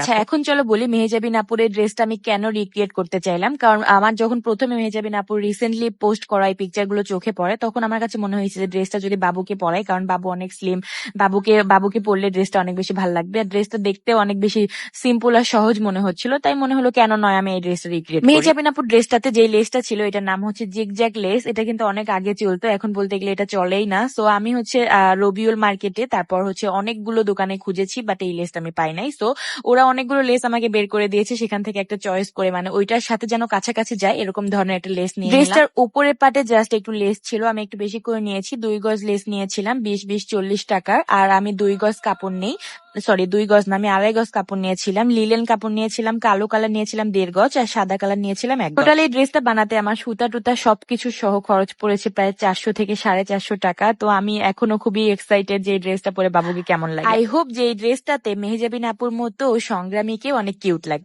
আচ্ছা, এখন চলো বলি মেহেজাবিন আপুর এই ড্রেসটা আমি কেন রিক্রিয়েট করতে চাইলাম। কারণ আমার যখন প্রথমে মেহেজাবিন আপুর রিসেন্টলি পোস্ট করা এই পিকচার গুলো চোখে পড়ে, তখন আমার কাছে মনে হয়েছে যে ড্রেসটা যদি বাবুকে পরাই, কারণ বাবু অনেক স্লিম, বাবুকে পরলে ড্রেসটা অনেক বেশি ভালো লাগবে। আর ড্রেসটা দেখতেও অনেক বেশি সিম্পল আর সহজ মনে হচ্ছিল, তাই মনে হলো কেন নয় আমি এই ড্রেসটা রিক্রিয়েট করি। মেহেজাবিন আপুর ড্রেসটাতে যে লেসটা ছিল এটার নাম হচ্ছে জিগজ্যাগ লেস। এটা কিন্তু অনেক আগে চলতো, এখন বলতে গেলে এটা চলেই না। সো আমি হচ্ছে রবিউল মার্কেটে, তারপর হচ্ছে অনেকগুলো দোকানে খুঁজেছি, বাট এই লেসটা আমি পাই নাই। সো ওরা অনেকগুলো লেস আমাকে বের করে দিয়েছে, সেখান থেকে একটা চয়েস করে, মানে ওইটার সাথে যেন কাছাকাছি যায় এরকম ধরনের একটা লেস নিয়ে নিলাম। ড্রেসটার উপরের পাটে জাস্ট একটু লেস ছিল, আমি একটু বেশি করে নিয়েছি, 2 গজ লেস নিয়েছিলাম 20-20-40 টাকার। আর আমি 2 গজ কাপড় নেই, সরি 2 গজ না, আমি 2.5 গজ কাপড় নিয়েছিলাম। লিলেন কাপড় নিয়েছিলাম, কালো কালার নিয়েছিলাম 1.5 গজ, আর সাদা কালার নিয়েছিলাম 1 গজ। টোটাল এই ড্রেসটা বানাতে আমার সুতা টুতা সবকিছু সহ খরচ পড়েছে প্রায় 400 থেকে 450 টাকা। তো আমি এখনো খুবই এক্সাইটেড যে এই ড্রেসটা পরে বাবুকে কেমন লাগে। আই হোপ যে এই ড্রেসটাতে মেহেজাবিন আপুর মতো সংগ্রামীকে অনেক কিউট লাগবে।